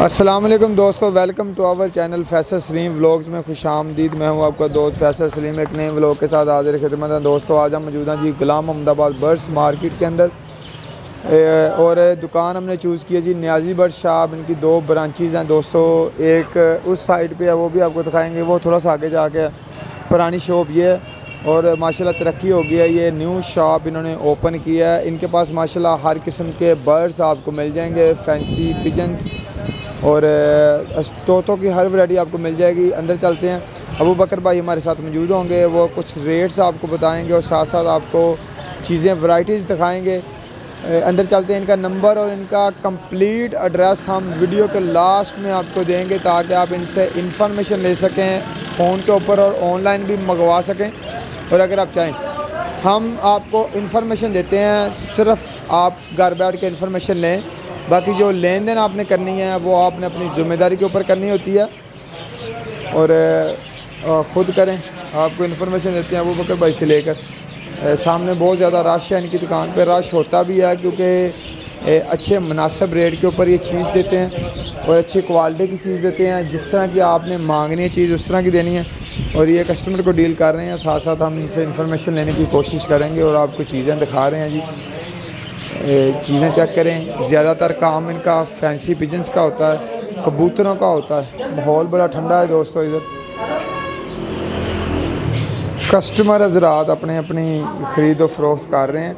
अस्सलाम वालेकुम दोस्तों, welcome to our channel Faisal Salim vlogs में खुशामदीद। मैं हूं आपका दोस्त फैसल सलीम, एक नए व्लॉग के साथ हाजिर खिदमत है। दोस्तों आज हम मौजूद हैं जी गुलाम अहमदाबाद बर्ड्स मार्केट के अंदर, और दुकान हमने चूज़ की है जी न्याजी बर्ड शॉप। इनकी दो ब्रांचेज़ हैं दोस्तों, एक उस साइड पे है, वो भी आपको दिखाएंगे। वो थोड़ा सा आगे जाके पुरानी शॉप ये है, और माशाल्लाह तरक्की हो गई है। ये न्यू शॉप इन्होंने ओपन किया है। इनके पास माशाल्लाह हर किस्म के बर्ड्स आपको मिल जाएंगे, फैंसी पिजन्स और तोतों की हर वैरायटी आपको मिल जाएगी। अंदर चलते हैं, अबू बकर भाई हमारे साथ मौजूद होंगे, वो कुछ रेट्स आपको बताएंगे और साथ साथ आपको चीज़ें वैरायटीज़ दिखाएंगे। अंदर चलते हैं। इनका नंबर और इनका कंप्लीट एड्रेस हम वीडियो के लास्ट में आपको देंगे, ताकि आप इनसे इंफॉर्मेशन ले सकें फ़ोन के ऊपर और ऑनलाइन भी मंगवा सकें। और अगर आप चाहें, हम आपको इंफॉर्मेशन देते हैं, सिर्फ आप घर बैठ के इंफॉर्मेशन लें। बाकी जो लेन देन आपने करनी है वो आपने अपनी ज़िम्मेदारी के ऊपर करनी होती है, और ख़ुद करें। आपको इन्फॉर्मेशन देते हैं अबू बकर भाई से लेकर। सामने बहुत ज़्यादा रश है इनकी दुकान पे। रश होता भी है क्योंकि अच्छे मुनासिब रेट के ऊपर ये चीज़ देते हैं और अच्छी क्वालिटी की चीज़ देते हैं। जिस तरह की आपने मांगनी है चीज़ उस तरह की देनी है, और ये कस्टमर को डील कर रहे हैं। साथ साथ हम इनसे इन्फॉर्मेशन लेने की कोशिश करेंगे और आपको चीज़ें दिखा रहे हैं जी। चीज़ें चेक करें। ज़्यादातर काम इनका फैंसी पिजन्स का होता है, कबूतरों का होता है। माहौल बड़ा ठंडा है दोस्तों इधर। कस्टमर हज़रात अपने अपनी ख़रीद व फ़रोख्त कर रहे हैं,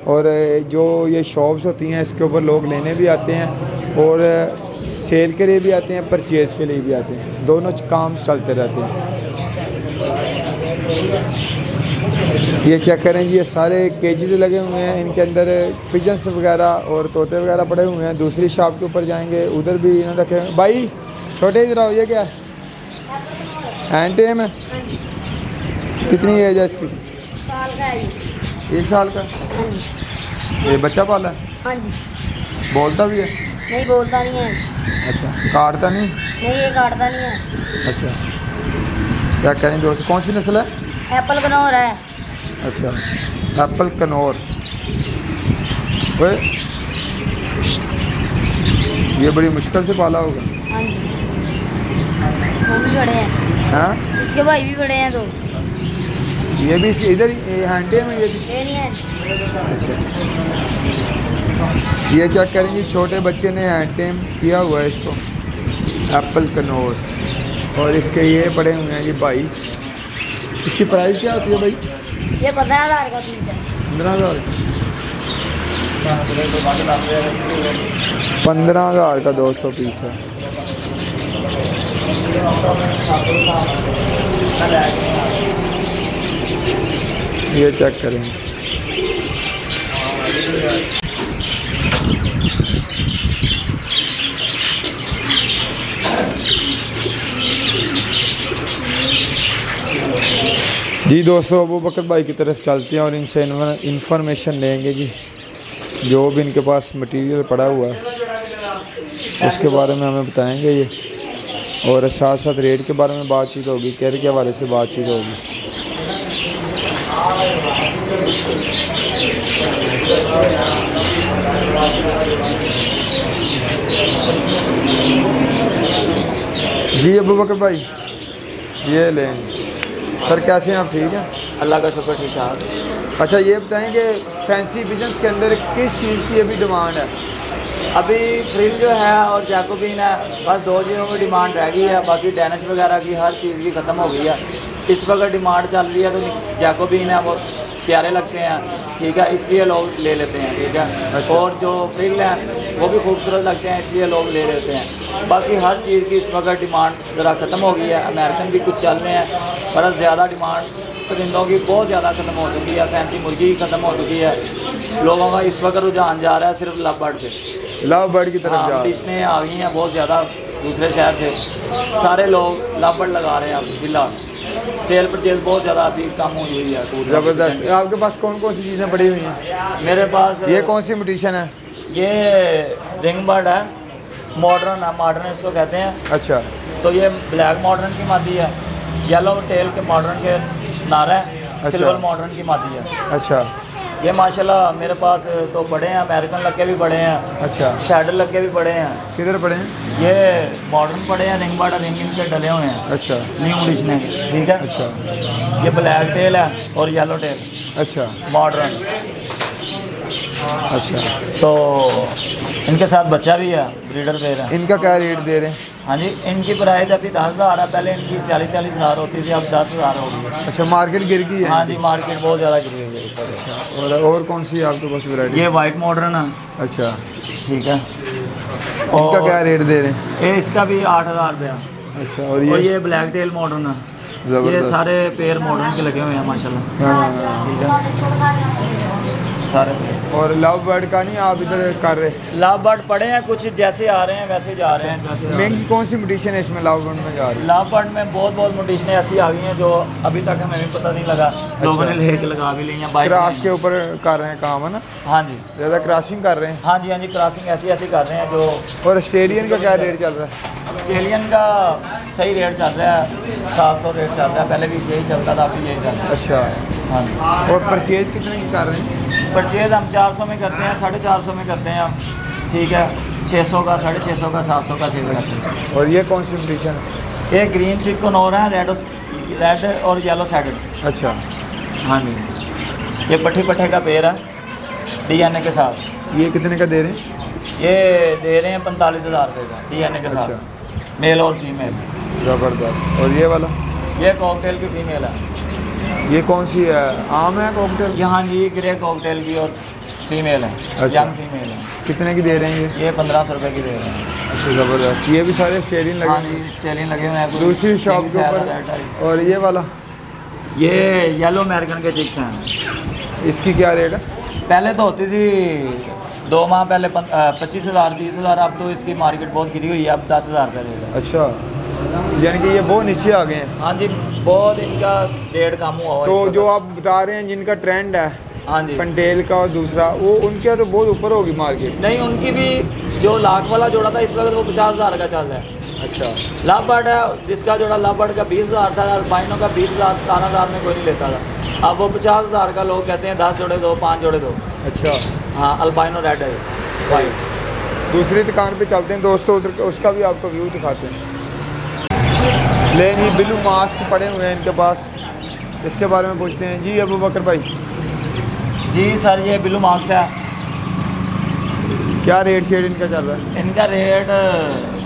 और जो ये शॉप्स होती हैं इसके ऊपर लोग लेने भी आते हैं और सेल के लिए भी आते हैं, परचेज़ के लिए भी आते हैं। दोनों काम चलते रहते हैं। ये चेक करें जी, ये सारे केजेस लगे हुए हैं। इनके अंदर पिजन्स वगैरह और तोते वगैरह पड़े हुए हैं। दूसरी शॉप के ऊपर जाएंगे, उधर भी इन्होंने रखे हैं। भाई छोटे इधर आओ, ये क्या है? हैंड टेम है? कितनी एज है इसकी? साल का है। 1 साल का? ये बच्चा पाला है? हाँ जी। बोलता भी है? नहीं बोलता नहीं है। अच्छा, काटता नहीं? नहीं, ये काटता नहीं है। अच्छा, क्या करें दोस्त, कौन सी नस्ल है? एप्पल कनौर है। अच्छा, एप्पल कनौर। ये बड़ी मुश्किल से पाला होगा। हाँ जी, वो भी बड़े हैं। हाँ, इसके भाई भी बड़े हैं। तो ये भी इधर हैंडे में ये नहीं है। अच्छा, ये चेक करेंगे। छोटे बच्चे ने हैंड टेम किया हुआ है इसको, एप्पल कनौर। और इसके ये पड़े हुए हैं ये भाई। इसकी प्राइस क्या होती है भाई? ये 15,000 का पीस है। 15,000? 15,000 का 200 पीस है। ये चेक करेंगे। जी दोस्तों, अबू बकर भाई की तरफ चलते हैं और इनसे इन्फॉर्मेशन लेंगे जी। जो भी इनके पास मटेरियल पड़ा हुआ है उसके बारे में हमें बताएंगे ये, और साथ साथ रेट के बारे में बातचीत होगी, केयर के हवाले से बातचीत होगी। जी अबू बकर भाई, ये लेंगे सर। कैसे हैं आप? ठीक हैं, अल्लाह का शुक्र, ठीक ठाक। अच्छा, ये बताएं कि फैंसी बिजनेस के अंदर किस चीज़ की अभी डिमांड है? अभी फ्रिल जो है और जैकोबिन है, बस 2 चीज़ों की डिमांड रह गई है। बाकी डेनिश वगैरह की हर चीज़ की ख़त्म हो गई है। इस वक्त डिमांड चल रही है तो जैकोबिन है, वो प्यारे लगते हैं, ठीक है, इसलिए लोग ले लेते हैं, ठीक है। अच्छा। और जो फ्रिल हैं वो भी खूबसूरत लगते हैं, इसलिए लोग ले लेते हैं। बाकी हर चीज़ की इस वक्त डिमांड ज़रा ख़त्म हो गई है। अमेरिकन भी कुछ चल रहे हैं, पर ज़्यादा डिमांड परिंदों की बहुत ज़्यादा ख़त्म हो चुकी है। फैंसी मुर्गी ख़त्म हो चुकी है। लोगों का इस वक्त रुझान जा रहा है सिर्फ लव बर्ड पे, लव बर्ड की तरफ जा रहा है। डिशनें आ गई हैं बहुत ज़्यादा दूसरे शहर से। सारे लोग लव बर्ड लगा रहे हैं अभी फिलहाल। सेल परचेज बहुत ज़्यादा अभी कम हुई है। ज़बरदस्त। आपके पास कौन कौन सी चीज़ें पड़ी हुई हैं? मेरे पास ये कौन सी म्यूटेशन है? ये रिंग बर्ड है, मॉडर्न है, मॉडर्न इसको कहते हैं। अच्छा, तो ये ब्लैक मॉडर्न की मादी है, येलो टेल के मॉडर्न के नारा है, अच्छा। सिल्वर मॉडर्न की मादी है। अच्छा, ये माशाल्लाह मेरे पास तो बड़े हैं, अमेरिकन लग के भी बड़े हैं, अच्छा, शैडल लग के भी बड़े हैं। किधर पड़े हैं? ये मॉडर्न पड़े हैं, रिंग बाटा रिंग इनके डले हुए हैं। अच्छा, न्यू एडिशन है, ठीक है। अच्छा, ये ब्लैक टेल है और येलो टेल, अच्छा, मॉडर्न। अच्छा। तो इनके साथ बच्चा भी है, ब्रीडर पेयर है। इनका क्या रेट दे रहे हैं? हाँ जी, इनकी प्राइस अभी 10,000 है, पहले इनकी 40-40 हज़ार होती थी, अब 10,000 हो गई है। अच्छा, मार्केट गिर गई है? हाँ जी, मार्केट बहुत ज़्यादा गिरी हुई है इस वक्त। और कौन सी है आपके पास वैरायटी? ये वाइट मॉडर्न है, अच्छा, ठीक है। इनका क्या रेट दे रहे हैं? ये इसका भी 8,000 रुपया। अच्छा, और ये ब्लैक टेल मॉडर्न है, ये सारे पेयर मॉडर्न के लगे हुए हैं माशाल्लाह, हाँ। ठीक है सारे। और लव बर्ड का नहीं आप इधर कर रहे? लव बर्ड पड़े हैं, कुछ जैसे आ रहे हैं वैसे जा रहे हैं। जैसे महंगी कौन सी म्यूटेशन है इसमें लव बर्ड में जा रही है? लव बर्ड में बहुत म्यूटेशनें ऐसी आ गई हैं जो अभी तक हमें भी पता नहीं लगा। लोगों ने लेक लगा भी ली हैं, बाइक क्रॉस के ऊपर कर रहे हैं काम, है ना? हाँ जी, ज़्यादा क्रॉसिंग कर रहे हैं? हाँ जी, हाँ जी, क्रॉसिंग ऐसी कर रहे हैं जो। और ऑस्ट्रेलियन का क्या रेट चल रहा है? ऑस्ट्रेलियन का सही रेट चल रहा है, 700 रेट चल रहा है, पहले भी यही चलता था, अभी यही चल रहा है। अच्छा, हाँ जी। और परचेज कितने की कर रहे हैं? परचेज हम 400 में करते हैं, 450 में करते हैं हम, ठीक है। 600 का, 650 का, 700 का सेल करते हैं। और ये कौन सी म्यूटेशन है? ये ग्रीन चिकन हो रहा है, रेड और येलो सैडेड। अच्छा, हाँ जी, ये पट्ठे का पेड़ है DNA के साथ। ये कितने का दे रहे हैं? ये दे रहे हैं 45,000 रुपये का DNA के साथ। अच्छा, मेल और फीमेल। ज़बरदस्त। और ये वाला? ये कॉकटेल की फीमेल है। ये कौन सी है? आम है कॉकटेल? यहाँ जी ग्रे कॉकटेल की और फीमेल है, अच्छा। यंग फीमेल है। कितने की दे रहे हैं ये 1500 रुपये की दे रहे हैं। अच्छा, ज़बरदस्त। ये भी सारे स्टेडियम लगे हाँ हैं? जी, स्टेलियन लगे हुए हैं। दूसरी शॉप के ऊपर। और ये वाला? ये येलो अमेरिकन के चिक्स हैं। इसकी क्या रेट है? पहले तो होती थी 2 माह पहले 25,000 30,000, अब तो इसकी मार्केट बहुत गिरी हुई है, अब 10,000 का रेट है। अच्छा, यानी कि ये बहुत नीचे आ गए हैं। हाँ जी, बहुत इनका रेट कम हुआ है। तो जो आप बता रहे हैं जिनका ट्रेंड है, हाँ जी, फंटेल का और दूसरा, वो उनके तो बहुत ऊपर होगी मार्केट। नहीं, उनकी भी जो लाख वाला जोड़ा था इस वक्त वो 50,000 का चल रहा है। अच्छा, लव बर्ड है जिसका जोड़ा लव बर्ड का 20,000 था, अल्बाइनो का 20,000 17,000 में कोई नहीं लेता था, अब वो 50,000 का लोग कहते हैं 10 जोड़े दो, 5 जोड़े दो। अच्छा, हाँ, अल्बाइनो रेड है वाइट। दूसरी दुकान पे चलते हैं दोस्तों, उधर उसका भी आपको व्यू दिखाते हैं। ले जी, ब्लू मास्क पड़े हुए हैं इनके पास, इसके बारे में पूछते हैं। जी अबू बकर भाई। जी सर, ये ब्लू मार्क्स है। क्या रेट शेड इनका चल रहा है? इनका रेट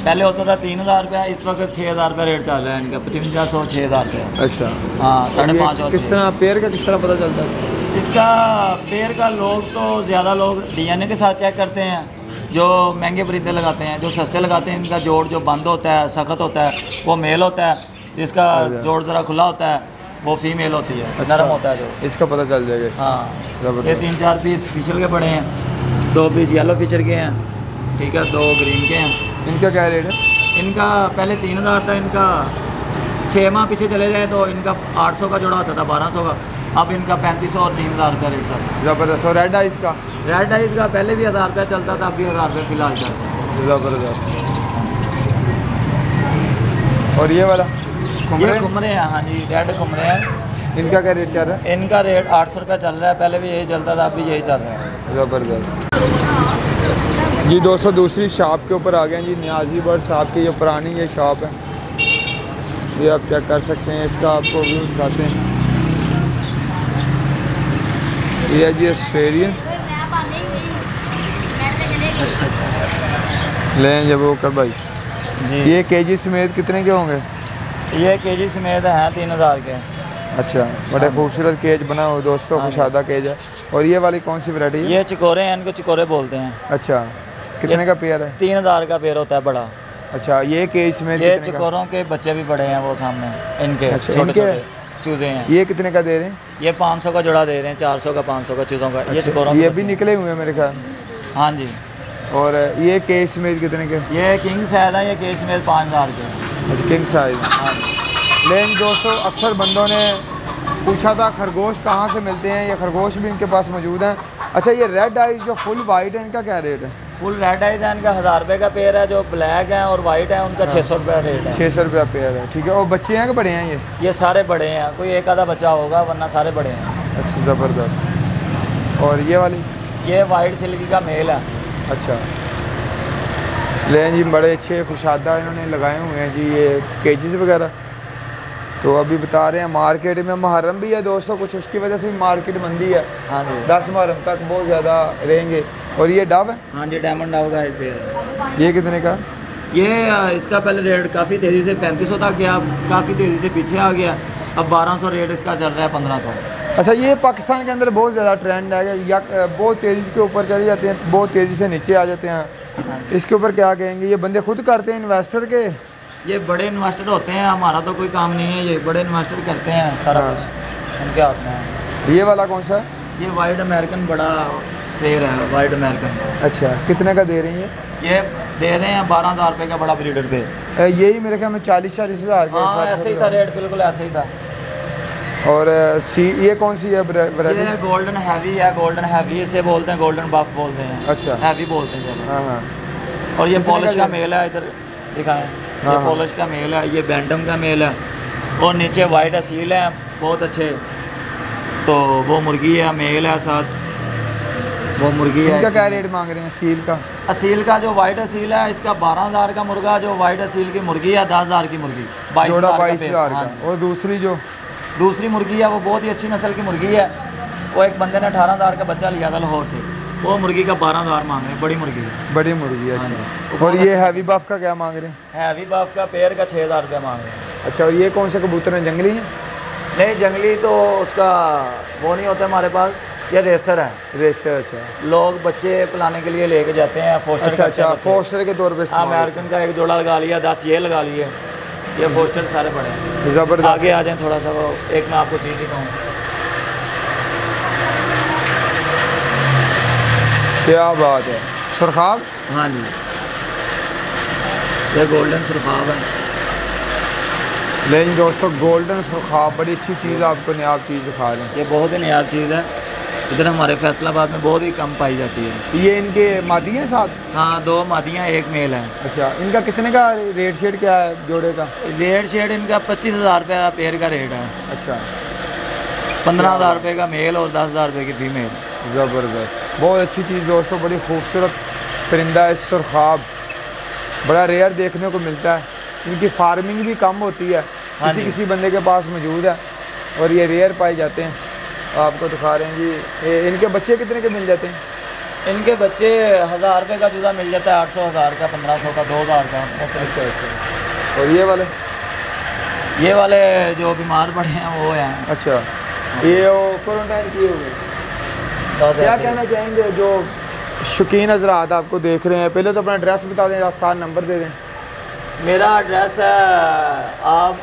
पहले होता था 3,000 रुपया, इस वक्त 6,000 रुपया रेट चल रहा है इनका, 5500 6,000 रुपया। अच्छा, हाँ, 5.5 और किस तरह पेयर का किस तरह पता चलता है? इसका पेड़ का लोग तो ज़्यादा लोग DNA के साथ चेक करते हैं, जो महंगे परिंदे लगाते हैं। जो सस्ते लगाते हैं इनका जोड़ जो बंद होता है, सख्त होता है, वो मेल होता है। जिसका जोड़ ज़रा खुला होता है वो फीमेल होती है। अच्छा, नरम होता है जो। इसका पता चल जाएगा। हाँ, ये 3-4 पीस फिशर के पड़े हैं, 2 पीस येलो फिशर के हैं, ठीक है, 2 ग्रीन के हैं। इनका क्या रेट है? इनका पहले 3,000 था, इनका 6 माह पीछे चले जाए तो इनका 800 का जोड़ा होता था, 1200 का, अब इनका 3500 और 3,000 रुपया रेट चल रहा है। ज़बरदस्त। और रेड आइस का? रेड आइस का पहले भी 1,000 रुपया चलता था, अब भी 1,000 रुपया फिलहाल चलता है। ज़बरदस्त। और ये वाला ये खुमरे हैं, हाँ जी, रेड खुमरे हैं। इनका क्या रेट चल रहा है? इनका रेट 800 रुपया चल रहा है, पहले भी यही चलता था, अब भी यही चल रहा है। ज़बरदस्त। जी दोस्तों, दूसरी शॉप के ऊपर आ गए हैं जी, नियाजी बर्ड साहब की जो पुरानी ये शॉप है, ये आप चेक कर सकते हैं। इसका आपको व्यू दिखाते हैं। ये है जी ऑस्ट्रेलियन। लें जब वो कर भाई जी। ये केजी समेत कितने के होंगे? ये केजी समेत हैं 3,000 के। अच्छा, बड़े खूबसूरत केज बना हुआ दोस्तों, कुशादा केज है। और ये वाली कौन सी वैरायटी है? ये चिकोरे हैं, इनको चिकोरे बोलते हैं। अच्छा, कितने का पेयर है? 3,000 का पेड़ होता है बड़ा। अच्छा, ये केज समेत ये कितने का? चिकोरों के बच्चे भी बड़े हैं वो सामने इनके। अच्छा, छोटे इनके? छोटे चूजे हैं। ये कितने का दे रहे हैं? ये 500 का जोड़ा दे रहे हैं, 400 का, 500 का चूजों का। ये चिकोरों ये के भी बच्चे। निकले हुए हैं मेरे ख्याल। हाँ जी। और ये केज समेत कितने के? ये किंग साइज है, ये केज समेत 5,000 के। अच्छा, किंग साइज। हाँ जी। लेकिन दोस्तों, अक्सर बंदों ने पूछा था खरगोश कहाँ से मिलते हैं, ये खरगोश भी इनके पास मौजूद हैं। अच्छा, ये रेड आइज जो फुल वाइट है, इनका क्या रेट है? फुल रेड आइज है, इनका 1,000 रुपये का पेयर है। जो ब्लैक है और वाइट है उनका 600 रुपया रेट है। 600 रुपया पेयर है, ठीक है। और बच्चे हैं कि बड़े हैं ये? ये सारे बड़े हैं, कोई एक आधा बच्चा होगा, वरना सारे बड़े हैं। अच्छा, ज़बरदस्त। और ये वाली? ये वाइट सिल्क का मेल है। अच्छा, ले जी, बड़े अच्छे खुशादा इन्होंने लगाए हुए हैं जी ये केजेस वगैरह। तो अभी बता रहे हैं मार्केट में मुहर्रम भी है दोस्तों, कुछ उसकी वजह से भी मार्केट मंदी है। हाँ जी, 10 मुहर्रम तक बहुत ज़्यादा रहेंगे। और ये डव है? हाँ जी, डायमंड डव का एक पेयर। ये कितने का? ये इसका पहले रेट काफ़ी तेज़ी से 3500 तक गया, काफ़ी तेज़ी से पीछे आ गया, अब 1200 रेट इसका चल रहा है, 1500। अच्छा, ये पाकिस्तान के अंदर बहुत ज़्यादा ट्रेंड है या बहुत तेज़ी के ऊपर चले जाते हैं, बहुत तेज़ी से नीचे आ जाते हैं, इसके ऊपर क्या कहेंगे? ये बंदे खुद करते हैं इन्वेस्टर के? ये बड़े इन्वेस्टर होते हैं, हमारा तो कोई काम नहीं है, ये बड़े इन्वेस्टर करते हैं सारा कुछ उनके हाथ में है। ये वाला कौन सा है? ये वाइट अमेरिकन बड़ा पेयर है, वाइट अमेरिकन। अच्छा, कितने का दे रही हैं? ये दे रहे हैं 12,000 रुपये का बड़ा ब्रीडर पे। यही मेरे ख्याल में 40-40 हज़ार का। हाँ, ऐसे ही था रेट, बिल्कुल ऐसे ही था। और ये कौन सी है वैरायटी? ये गोल्डन हैवी है, गोल्डन हैवी इसे बोलते हैं, गोल्डन बफ बोलते हैं। अच्छा, हैवी बोलते हैं ज़्यादा। हाँ हाँ। और ये कितने पॉलिश का का मेल है, इधर दिखाएं। हाँ, ये हाँ। पॉलिश का मेल है, ये बैंटम का मेल है, और नीचे वाइट असील है बहुत अच्छे। तो वो मुर्गी है, मेल है साथ, वो मुर्गी है। इनका क्या रेट मांग रहे हैं सील का? असील का जो वाइट असील है इसका 12,000 का मुर्गा, जो वाइट असील की मुर्गी है 10,000 की मुर्गी, 22,000 हाँ। का। और दूसरी जो दूसरी मुर्गी है वो बहुत ही अच्छी नस्ल की मुर्गी है, वो एक बंदे ने 18,000 का बच्चा लिया था लाहौर से, वो मुर्गी का 12,000 मांग रहे हैं, बड़ी मुर्गी है। बड़ी मुर्गी है। हाँ अच्छा, जी। और ये हैवी बफ का क्या मांग रहे हैं? हैवी बाफ का पेयर का 6,000 रुपया मांग रहे हैं। अच्छा, और ये कौन से कबूतर हैं, जंगली हैं? नहीं, जंगली तो उसका वो नहीं होता हमारे पास, ये रेसर है। रेसर? अच्छा, लोग बच्चे पिलाने के लिए लेके जाते हैं, फोस्टर अच्छा करते हैं अच्छा, बच्चे। फोस्टर के तौर पे इस्तेमाल अमेरिकन का एक जोड़ा लगा लिया, 10 ये लगा लिए, ये फोस्टर सारे पड़े हैं। होते हैं। ज़बरदस्त। आगे आ जाएं थोड़ा सा, वो एक मैं आपको चीज़ दिखाऊँ। क्या बात है, सुरखाब? हाँ जी, ये गोल्डन सुरखाब है। लेकिन दोस्तों गोल्डन सुरखाब बड़ी अच्छी चीज़, आपको नायाब चीज़ दिखा रहे हैं। ये बहुत ही नायाब चीज़ है, इधर हमारे फैसलाबाद में बहुत ही कम पाई जाती है। ये इनके मादी हैं साथ? हाँ, 2 मादियाँ 1 मेल है। अच्छा, इनका कितने का रेट शेड क्या है जोड़े का? रेट शेड इनका 25,000 रुपया पेयर का रेट है। अच्छा, 15,000 रुपये का मेल और 10,000 रुपये की फीमेल। ज़बरदस्त, बहुत अच्छी चीज़ दोस्तों, बड़ी खूबसूरत परिंदा है सुरखाब, बड़ा रेयर देखने को मिलता है। इनकी फार्मिंग भी कम होती है, हाँ किसी जी। किसी बंदे के पास मौजूद है, और ये रेयर पाए जाते हैं। आपको दिखा रहे हैं जी, इनके बच्चे कितने के मिल जाते हैं? इनके बच्चे 1,000 रुपये का जुदा मिल जाता है, 800, 1,000 का, 1500 का, 2,000 का। अच्छा अच्छा। और ये वाले जो बीमार पड़े हैं वो हैं। अच्छा, ये क्वारंटाइन किए हुए। बस क्या ऐसे। कहना चाहेंगे जो शौकीन हजरात आपको देख रहे हैं? पहले तो अपना एड्रेस बता दें, आप साथ नंबर दे दें। मेरा एड्रेस है, आप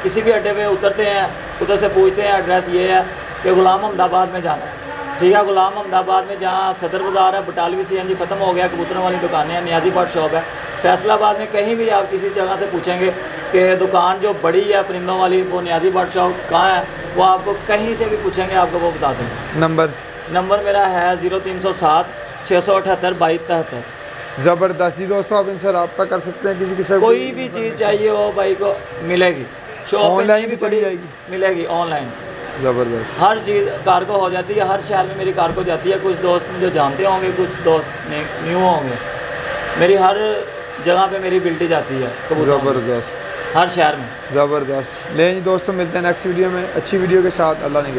किसी भी अड्डे पे उतरते हैं, उधर से पूछते हैं एड्रेस ये है कि गुलाम अहमदाबाद में जाना है, ठीक है। गुलाम अहमदाबाद में जहाँ सदर बाज़ार है, बटालवी CNG ख़त्म हो गया, कबूतरों वाली दुकानें हैं, नियाजी बर्ड शॉप है। फैसलाबाद में कहीं भी आप किसी जगह से पूछेंगे कि दुकान जो बड़ी है परिंदों वाली, वो नियाजी बर्ड शॉप कहाँ है, वो आपको कहीं से भी पूछेंगे, आपको वो बता देंगे। नंबर मेरा है 0307 678 2273। ज़बरदस्त जी दोस्तों, आप इनसे रब्ता कर सकते हैं, किसी कोई भी चीज़ चाहिए हो भाई को मिलेगी, शॉप पे ऑनलाइन नहीं भी भी चली पड़ी जाएगी? मिलेगी ऑनलाइन। ज़बरदस्त, हर चीज़ कार्गो हो जाती है, हर शहर में मेरी कार्गो जाती है। कुछ दोस्त मुझे जानते होंगे, कुछ दोस्त न्यू होंगे, मेरी हर जगह पे मेरी बिल्टी जाती है कबूतरों की, ज़बरदस्त, हर शहर में। ज़बरदस्त। लेकिन दोस्तों मिलते हैं नेक्स्ट वीडियो में अच्छी वीडियो के साथ। अल्लाह ने